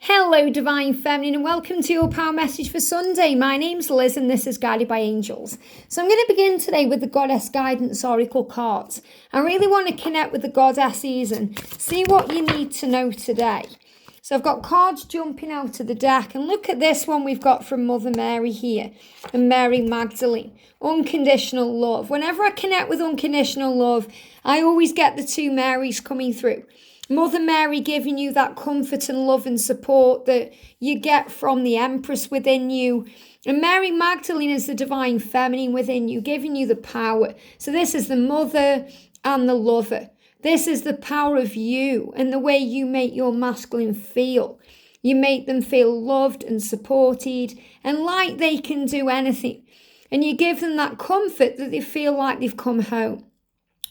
Hello, Divine Feminine, and welcome to your Power Message for Sunday. My name's Liz, and this is Guided by Angels. So I'm going to begin today with the Goddess Guidance Oracle cards. I really want to connect with the Goddesses and see what you need to know today. So I've got cards jumping out of the deck, and look at this one we've got from Mother Mary here, and Mary Magdalene. Unconditional love. Whenever I connect with unconditional love, I always get the two Marys coming through. Mother Mary giving you that comfort and love and support that you get from the Empress within you. And Mary Magdalene is the Divine Feminine within you, giving you the power. So this is the mother and the lover. This is the power of you and the way you make your masculine feel. You make them feel loved and supported and like they can do anything. And you give them that comfort that they feel like they've come home.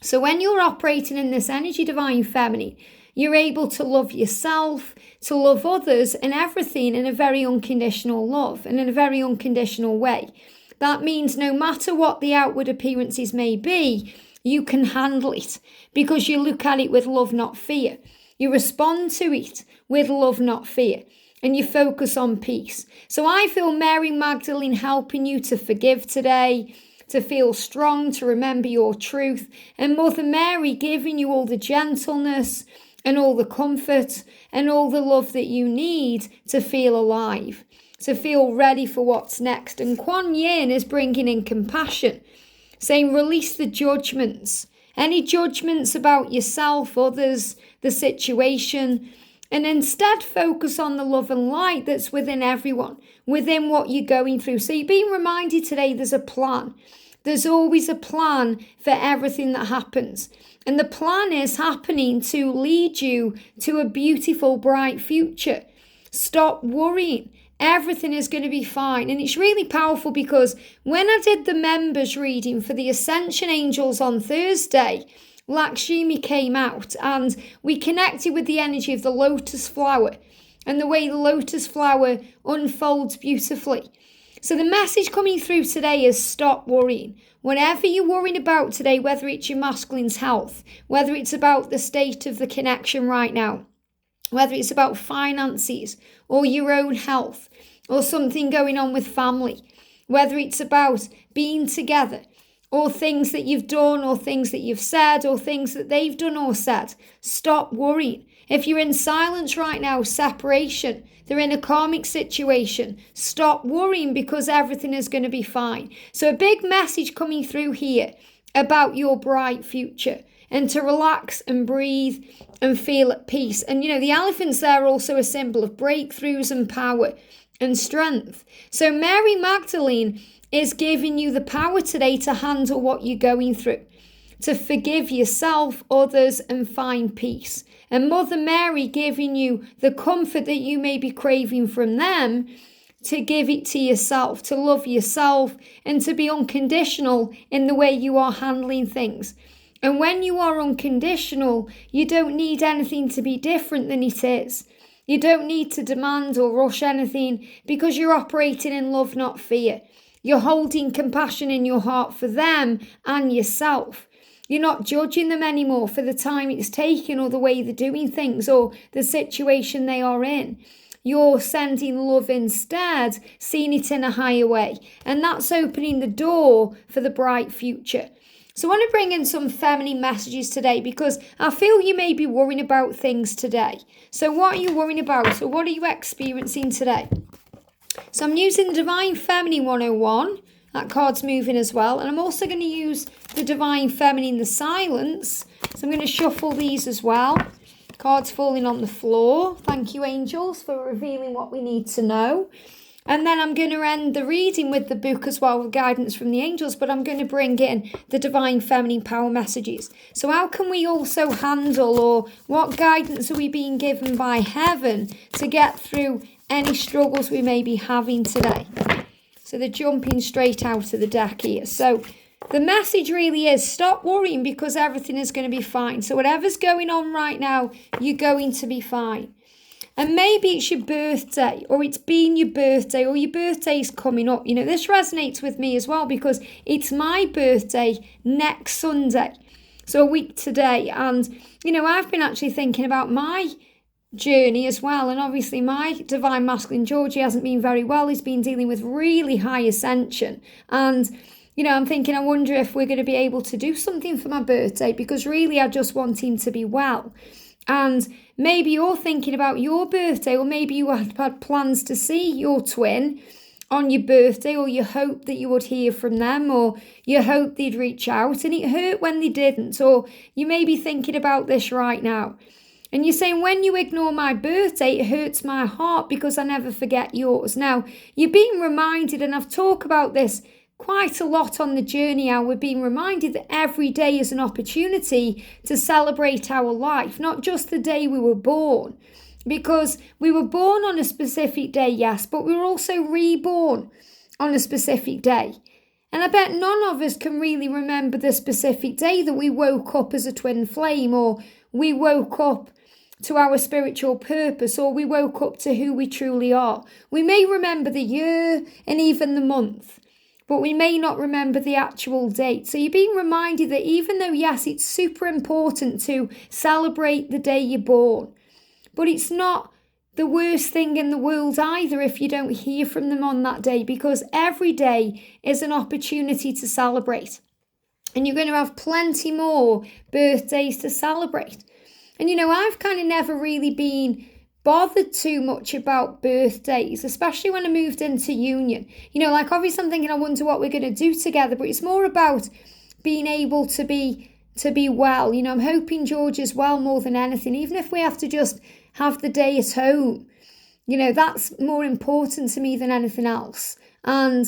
So when you're operating in this energy, Divine Feminine, you're able to love yourself, to love others and everything in a very unconditional love and in a very unconditional way. That means no matter what the outward appearances may be, you can handle it because you look at it with love, not fear. You respond to it with love, not fear. And you focus on peace. So I feel Mary Magdalene helping you to forgive today, to feel strong, to remember your truth. And Mother Mary giving you all the gentleness and all the comfort and all the love that you need to feel alive, to feel ready for what's next. And Kuan Yin is bringing in compassion, saying release the judgments, any judgments about yourself, others, the situation, and instead focus on the love and light that's within everyone, within what you're going through. So you're being reminded today there's a plan. There's always a plan for everything that happens. And the plan is happening to lead you to a beautiful, bright future. Stop worrying. Everything is going to be fine. And it's really powerful because when I did the members reading for the Ascension Angels on Thursday, Lakshmi came out and we connected with the energy of the lotus flower and the way the lotus flower unfolds beautifully. So the message coming through today is stop worrying. Whatever you're worrying about today, whether it's your masculine's health, whether it's about the state of the connection right now, whether it's about finances or your own health or something going on with family, whether it's about being together or things that you've done or things that you've said or things that they've done or said, stop worrying. If you're in silence right now, separation, they're in a karmic situation, stop worrying because everything is going to be fine. So a big message coming through here about your bright future and to relax and breathe and feel at peace. And the elephants there are also a symbol of breakthroughs and power and strength. So Mary Magdalene is giving you the power today to handle what you're going through, to forgive yourself, others, and find peace. And Mother Mary giving you the comfort that you may be craving from them to give it to yourself, to love yourself, and to be unconditional in the way you are handling things. And when you are unconditional, you don't need anything to be different than it is. You don't need to demand or rush anything because you're operating in love, not fear. You're holding compassion in your heart for them and yourself. You're not judging them anymore for the time it's taken or the way they're doing things or the situation they are in. You're sending love instead, seeing it in a higher way. And that's opening the door for the bright future. So I want to bring in some feminine messages today because I feel you may be worrying about things today. So what are you worrying about? Or what are you experiencing today? So I'm using the Divine Feminine 101. That card's moving as well. And I'm also going to use the Divine Feminine, the Silence. So I'm going to shuffle these as well. Cards falling on the floor. Thank you, angels, for revealing what we need to know. And then I'm going to end the reading with the book as well, with guidance from the angels. But I'm going to bring in the Divine Feminine power messages. So how can we also handle, or what guidance are we being given by heaven to get through any struggles we may be having today? So they're jumping straight out of the deck here. So the message really is stop worrying because everything is going to be fine. So whatever's going on right now, you're going to be fine. And maybe it's your birthday, or it's been your birthday, or your birthday's coming up. This resonates with me as well because it's my birthday next Sunday. So a week today. And, I've been actually thinking about my journey as well. And obviously my divine masculine Georgie hasn't been very well. He's been dealing with really high ascension. And, I'm thinking, I wonder if we're going to be able to do something for my birthday, because really I just want him to be well. And maybe you're thinking about your birthday, or maybe you had plans to see your twin on your birthday, or you hope that you would hear from them, or you hope they'd reach out, and it hurt when they didn't. Or you may be thinking about this right now, and you're saying, when you ignore my birthday, it hurts my heart because I never forget yours. Now, you're being reminded, and I've talked about this quite a lot on the journey, how we're being reminded that every day is an opportunity to celebrate our life, not just the day we were born. Because we were born on a specific day, yes, but we were also reborn on a specific day. And I bet none of us can really remember the specific day that we woke up as a twin flame, or we woke up to our spiritual purpose, or we woke up to who we truly are. We may remember the year and even the month, but we may not remember the actual date. So you're being reminded that even though, yes, it's super important to celebrate the day you're born, but it's not the worst thing in the world either if you don't hear from them on that day, because every day is an opportunity to celebrate. And you're going to have plenty more birthdays to celebrate. And I've kind of never really been bothered too much about birthdays, especially when I moved into union. Obviously I'm thinking, I wonder what we're going to do together, but it's more about being able to be well. I'm hoping George is well more than anything, even if we have to just have the day at home. That's more important to me than anything else. And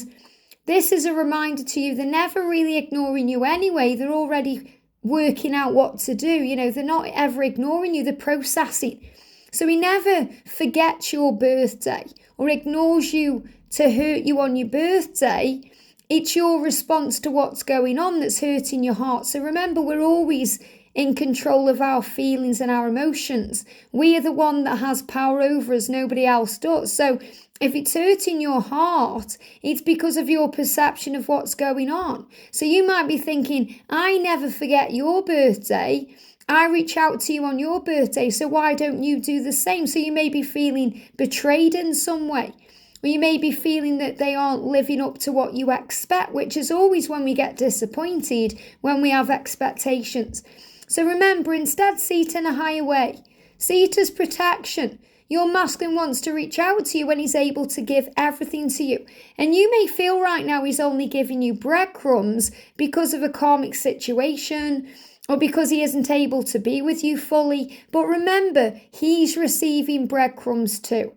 this is a reminder to you, they're never really ignoring you anyway. They're already working out what to do. They're not ever ignoring you, they're processing. So he never forgets your birthday or ignores you to hurt you on your birthday. It's your response to what's going on that's hurting your heart. So remember, we're always in control of our feelings and our emotions. We are the one that has power over us, nobody else does. So if it's hurting your heart, it's because of your perception of what's going on. So you might be thinking, I never forget your birthday. I reach out to you on your birthday, so why don't you do the same? So you may be feeling betrayed in some way. Or you may be feeling that they aren't living up to what you expect, which is always when we get disappointed, when we have expectations. So remember, instead, see it in a higher way. See it as protection. Your masculine wants to reach out to you when he's able to give everything to you. And you may feel right now he's only giving you breadcrumbs because of a karmic situation, or because he isn't able to be with you fully. But remember, he's receiving breadcrumbs too.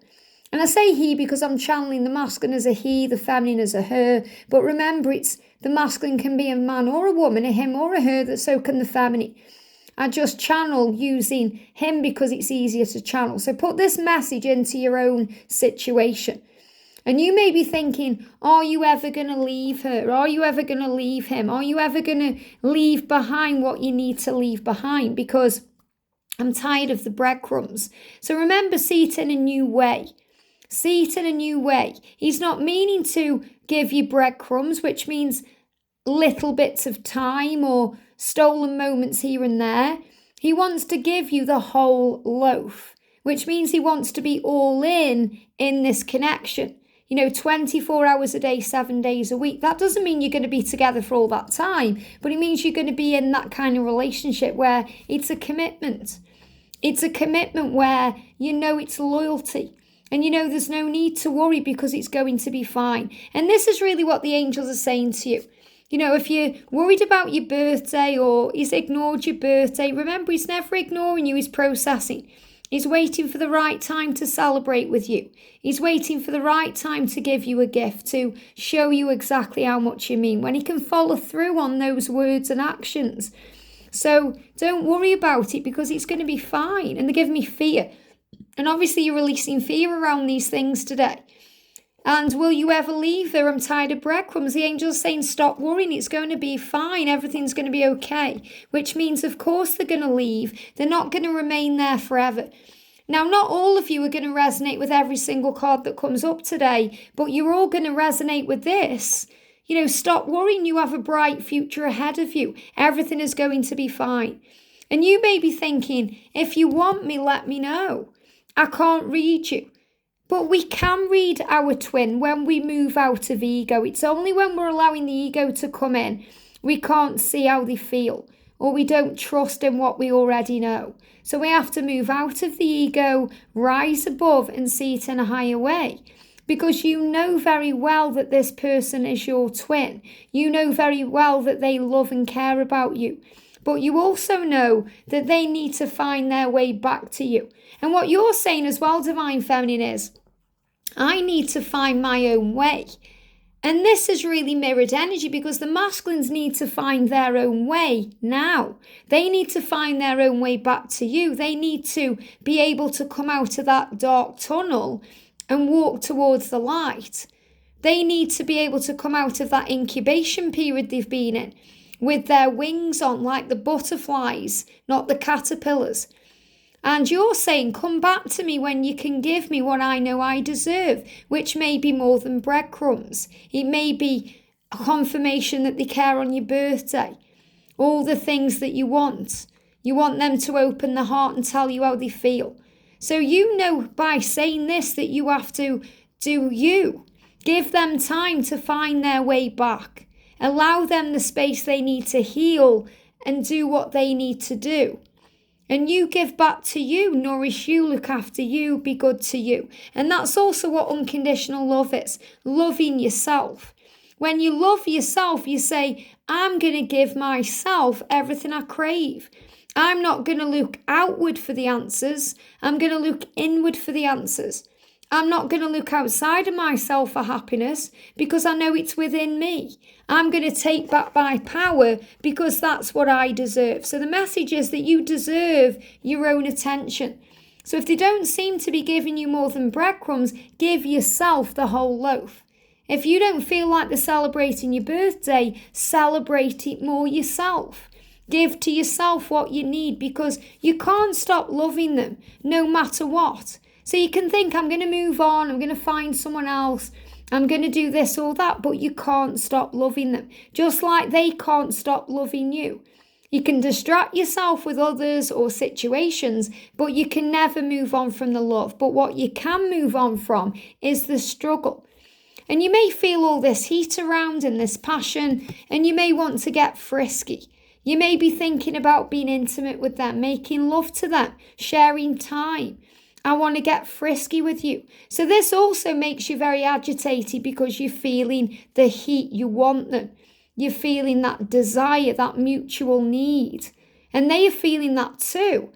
And I say he because I'm channeling the masculine as a he, the feminine as a her. But remember, it's the masculine can be a man or a woman, a him or a her, that so can the feminine. I just channel using him because it's easier to channel. So put this message into your own situation. And you may be thinking, are you ever going to leave her? Are you ever going to leave him? Are you ever going to leave behind what you need to leave behind? Because I'm tired of the breadcrumbs. So remember, see it in a new way. See it in a new way. He's not meaning to give you breadcrumbs, which means little bits of time or stolen moments here and there. He wants to give you the whole loaf, which means he wants to be all in this connection. 24 hours a day, 7 days a week. That doesn't mean you're going to be together for all that time, but it means you're going to be in that kind of relationship where it's a commitment. It's a commitment where it's loyalty. And there's no need to worry because it's going to be fine. And this is really what the angels are saying to you. If you're worried about your birthday or he's ignored your birthday, remember, he's never ignoring you, he's processing. He's waiting for the right time to celebrate with you. He's waiting for the right time to give you a gift, to show you exactly how much you mean, when he can follow through on those words and actions. So don't worry about it because it's going to be fine. And they give me fear. And obviously you're releasing fear around these things today. And will you ever leave her? I'm tired of breadcrumbs. The angel's saying, stop worrying. It's going to be fine. Everything's going to be okay. Which means, of course, they're going to leave. They're not going to remain there forever. Now, not all of you are going to resonate with every single card that comes up today, but you're all going to resonate with this. Stop worrying. You have a bright future ahead of you. Everything is going to be fine. And you may be thinking, if you want me, let me know. I can't read you. But we can read our twin when we move out of ego. It's only when we're allowing the ego to come in, we can't see how they feel, or we don't trust in what we already know. So we have to move out of the ego, rise above and see it in a higher way. Because you know very well that this person is your twin. You know very well that they love and care about you. But you also know that they need to find their way back to you. And what you're saying as well, Divine Feminine, is I need to find my own way. And this is really mirrored energy because the masculines need to find their own way now. They need to find their own way back to you. They need to be able to come out of that dark tunnel and walk towards the light. They need to be able to come out of that incubation period they've been in with their wings on like the butterflies, not the caterpillars. And you're saying, come back to me when you can give me what I know I deserve, which may be more than breadcrumbs. It may be a confirmation that they care on your birthday. All the things that you want. You want them to open their heart and tell you how they feel. So you know by saying this that you have to do you. Give them time to find their way back. Allow them the space they need to heal and do what they need to do. And you give back to you, nourish you, look after you, be good to you. And that's also what unconditional love is, loving yourself. When you love yourself, you say, I'm going to give myself everything I crave. I'm not going to look outward for the answers. I'm going to look inward for the answers. I'm not going to look outside of myself for happiness because I know it's within me. I'm going to take back my power because that's what I deserve. So the message is that you deserve your own attention. So if they don't seem to be giving you more than breadcrumbs, give yourself the whole loaf. If you don't feel like they're celebrating your birthday, celebrate it more yourself. Give to yourself what you need because you can't stop loving them no matter what. So you can think, I'm going to move on, I'm going to find someone else, I'm going to do this or that, but you can't stop loving them. Just like they can't stop loving you. You can distract yourself with others or situations, but you can never move on from the love. But what you can move on from is the struggle. And you may feel all this heat around and this passion, and you may want to get frisky. You may be thinking about being intimate with them, making love to them, sharing time. I want to get frisky with you. So this also makes you very agitated because you're feeling the heat. You want them. You're feeling that desire, that mutual need. And they are feeling that too.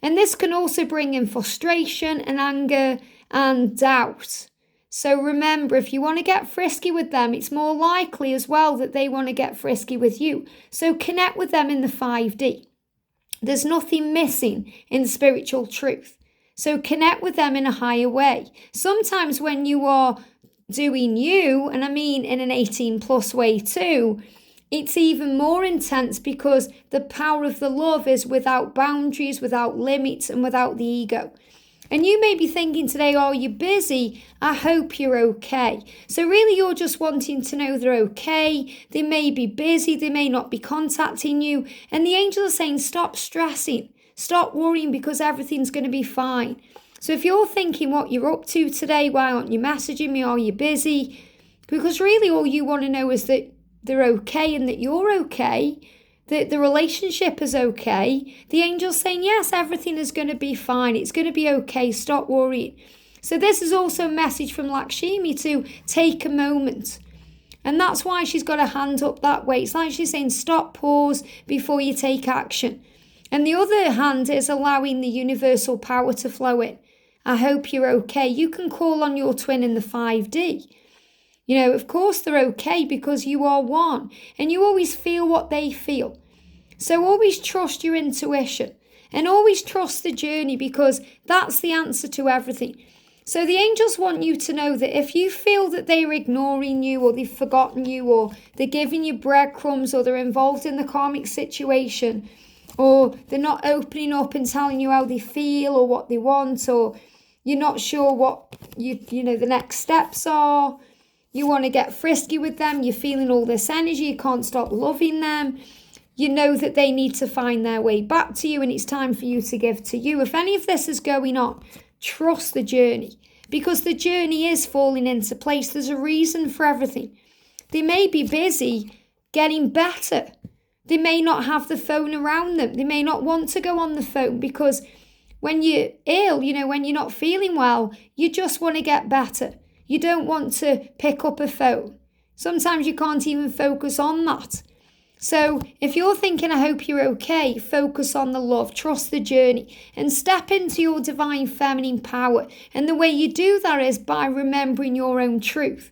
And this can also bring in frustration and anger and doubt. So remember, if you want to get frisky with them, it's more likely as well that they want to get frisky with you. So connect with them in the 5D. There's nothing missing in spiritual truth. So connect with them in a higher way. Sometimes when you are doing you, and I mean in an 18 plus way too, it's even more intense because the power of the love is without boundaries, without limits, and without the ego. And you may be thinking today, oh, you're busy. I hope you're okay. So really you're just wanting to know they're okay. They may be busy. They may not be contacting you. And the angels are saying, stop stressing. Stop worrying because everything's going to be fine. So if you're thinking what you're up to today, why aren't you messaging me? Are you busy? Because really all you want to know is that they're okay and that you're okay, that the relationship is okay. The angel's saying, yes, everything is going to be fine. It's going to be okay. Stop worrying. So this is also a message from Lakshmi to take a moment. And that's why she's got her hand up that way. It's like she's saying, stop, pause before you take action. And the other hand is allowing the universal power to flow in. I hope you're okay. You can call on your twin in the 5D. You know, of course they're okay because you are one. And you always feel what they feel. So always trust your intuition. And always trust the journey because that's the answer to everything. So the angels want you to know that if you feel that they're ignoring you or they've forgotten you or they're giving you breadcrumbs or they're involved in the karmic situation, or they're not opening up and telling you how they feel or what they want, or you're not sure what you know the next steps are, you want to get frisky with them, you're feeling all this energy, you can't stop loving them, you know that they need to find their way back to you and it's time for you to give to you. If any of this is going on, Trust the journey, because the journey is falling into place. There's a reason for everything. They may be busy getting better. They may not have the phone around them. They may not want to go on the phone, because when you're ill, when you're not feeling well, you just want to get better. You don't want to pick up a phone. Sometimes you can't even focus on that. So if you're thinking, I hope you're okay, focus on the love, trust the journey, and step into your divine feminine power. And the way you do that is by remembering your own truth,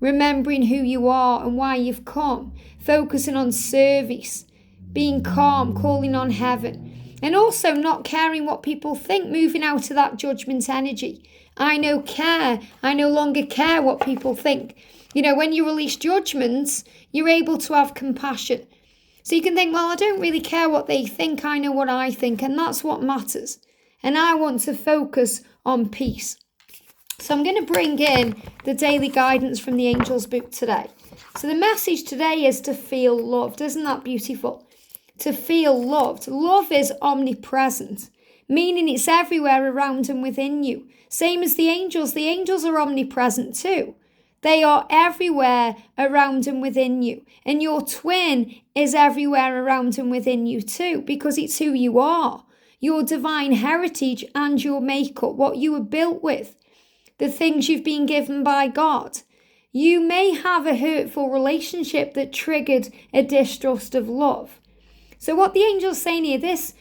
remembering who you are and why you've come, focusing on service, being calm, calling on heaven. And also not caring what people think, moving out of that judgment energy. I no longer care what people think. When you release judgments, you're able to have compassion. So you can think, well, I don't really care what they think. I know what I think, and that's what matters. And I want to focus on peace. So I'm going to bring in the daily guidance from the Angels book today. So the message today is to feel loved. Isn't that beautiful? To feel loved. Love is omnipresent, meaning it's everywhere around and within you. Same as the angels. The angels are omnipresent too. They are everywhere around and within you. And your twin is everywhere around and within you too, because it's who you are. Your divine heritage and your makeup, what you were built with, the things you've been given by God. You may have a hurtful relationship that triggered a distrust of love. So what the angel's saying here, this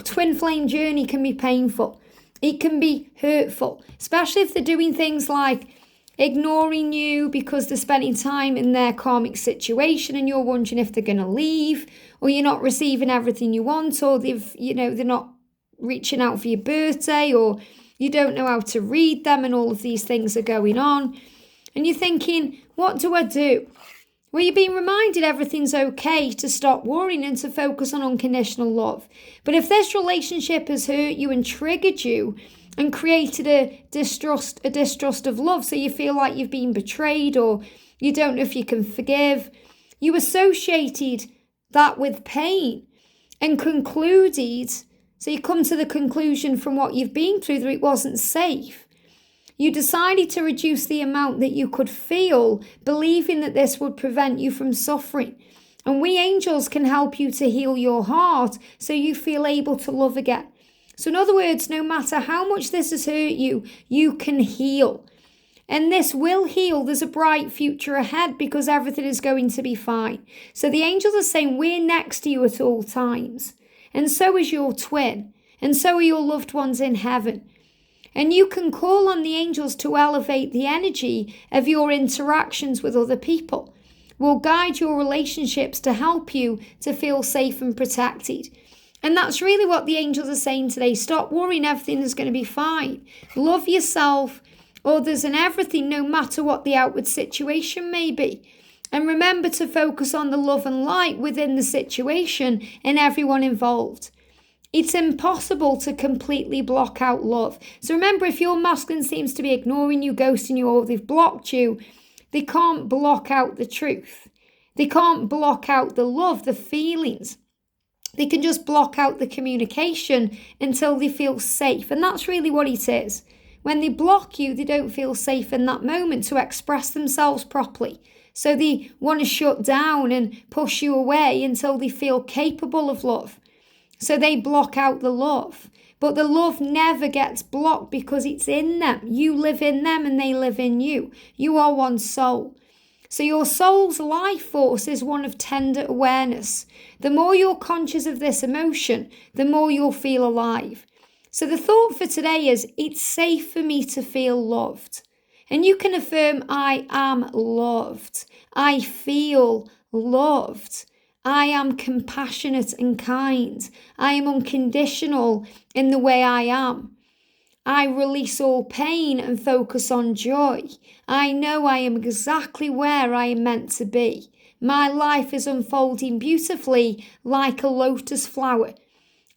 twin flame journey can be painful. It can be hurtful, especially if they're doing things like ignoring you because they're spending time in their karmic situation and you're wondering if they're going to leave, or you're not receiving everything you want, or they're not reaching out for your birthday, or you don't know how to read them, and all of these things are going on. And you're thinking, what do I do? Well, you're being reminded everything's okay, to stop worrying and to focus on unconditional love. But if this relationship has hurt you and triggered you and created a distrust of love, so you feel like you've been betrayed, or you don't know if you can forgive, you associated that with pain and concluded, so you come to the conclusion from what you've been through that it wasn't safe. You decided to reduce the amount that you could feel, believing that this would prevent you from suffering. And we angels can help you to heal your heart so you feel able to love again. So in other words, no matter how much this has hurt you, you can heal. And this will heal. There's a bright future ahead because everything is going to be fine. So the angels are saying we're next to you at all times. And so is your twin. And so are your loved ones in heaven. And you can call on the angels to elevate the energy of your interactions with other people. Will guide your relationships to help you to feel safe and protected. And that's really what the angels are saying today. Stop worrying, everything is going to be fine. Love yourself, others and everything, no matter what the outward situation may be. And remember to focus on the love and light within the situation and everyone involved. It's impossible to completely block out love. So remember, if your masculine seems to be ignoring you, ghosting you, or they've blocked you, they can't block out the truth. They can't block out the love, the feelings. They can just block out the communication until they feel safe. And that's really what it is. When they block you, they don't feel safe in that moment to express themselves properly. So they want to shut down and push you away until they feel capable of love. So they block out the love. But the love never gets blocked because it's in them. You live in them and they live in you. You are one soul. So your soul's life force is one of tender awareness. The more you're conscious of this emotion, the more you'll feel alive. So the thought for today is, it's safe for me to feel loved. And you can affirm, I am loved. I feel loved. I am compassionate and kind. I am unconditional in the way I am. I release all pain and focus on joy. I know I am exactly where I am meant to be. My life is unfolding beautifully like a lotus flower.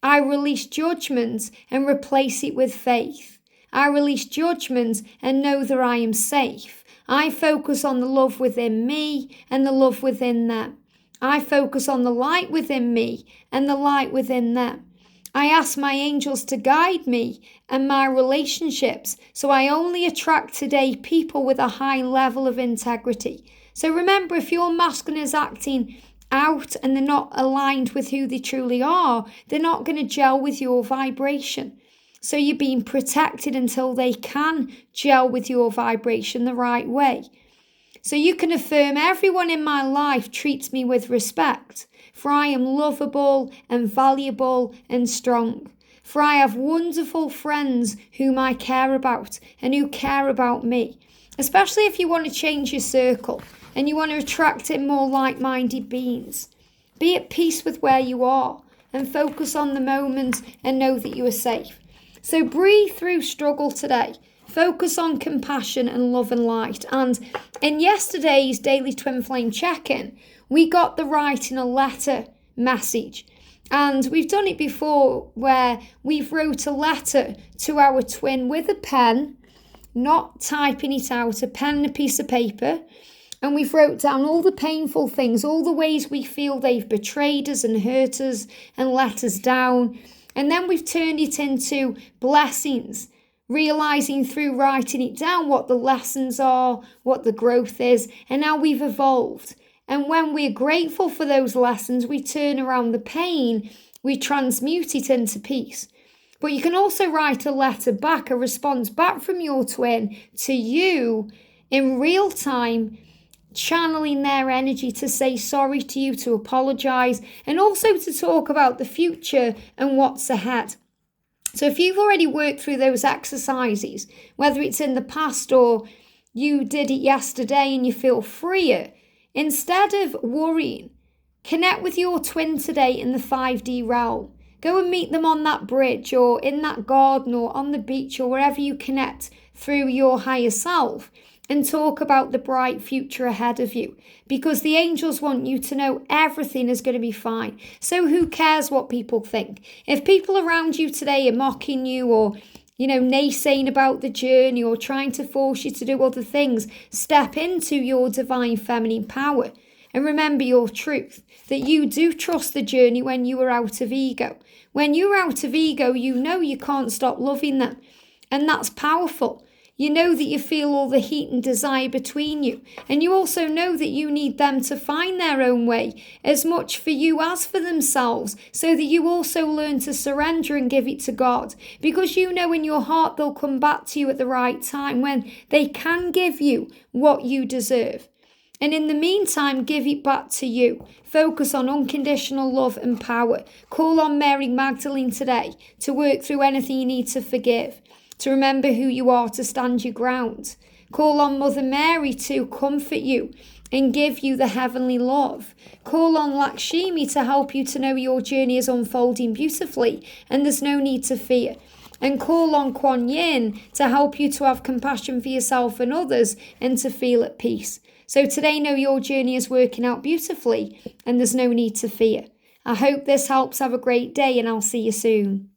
I release judgment and replace it with faith. I release judgment and know that I am safe. I focus on the love within me and the love within them. I focus on the light within me and the light within them. I ask my angels to guide me and my relationships, so I only attract today people with a high level of integrity. So remember, if your masculine is acting out and they're not aligned with who they truly are, they're not going to gel with your vibration. So you're being protected until they can gel with your vibration the right way. So you can affirm, everyone in my life treats me with respect, for I am lovable and valuable and strong. For I have wonderful friends whom I care about and who care about me. Especially if you want to change your circle and you want to attract in more like-minded beings. Be at peace with where you are and focus on the moment and know that you are safe. So breathe through struggle today. Focus on compassion and love and light. And in yesterday's Daily Twin Flame check-in, we got the writing a letter message. And we've done it before where we've wrote a letter to our twin with a pen, not typing it out, a pen and a piece of paper. And we've wrote down all the painful things, all the ways we feel they've betrayed us and hurt us and let us down. And then we've turned it into blessings, realizing through writing it down what the lessons are, what the growth is, and now we've evolved. And when we're grateful for those lessons, we turn around the pain, we transmute it into peace. But you can also write a letter back, a response back from your twin to you in real time, channeling their energy to say sorry to you, to apologize, and also to talk about the future and what's ahead. So if you've already worked through those exercises, whether it's in the past or you did it yesterday and you feel freer, instead of worrying, connect with your twin today in the 5D realm. Go and meet them on that bridge or in that garden or on the beach or wherever you connect through your higher self, and talk about the bright future ahead of you, because the angels want you to know everything is going to be fine. So who cares what people think? If people around you today are mocking you or, naysaying about the journey or trying to force you to do other things, step into your divine feminine power and remember your truth, that you do trust the journey when you are out of ego. When you're out of ego, you know you can't stop loving them, and that's powerful. You know that you feel all the heat and desire between you. And you also know that you need them to find their own way, as much for you as for themselves, so that you also learn to surrender and give it to God. Because you know in your heart they'll come back to you at the right time when they can give you what you deserve. And in the meantime, give it back to you. Focus on unconditional love and power. Call on Mary Magdalene today to work through anything you need to forgive, to remember who you are, to stand your ground. Call on Mother Mary to comfort you and give you the heavenly love. Call on Lakshmi to help you to know your journey is unfolding beautifully and there's no need to fear. And call on Kuan Yin to help you to have compassion for yourself and others and to feel at peace. So today, know your journey is working out beautifully and there's no need to fear. I hope this helps. Have a great day and I'll see you soon.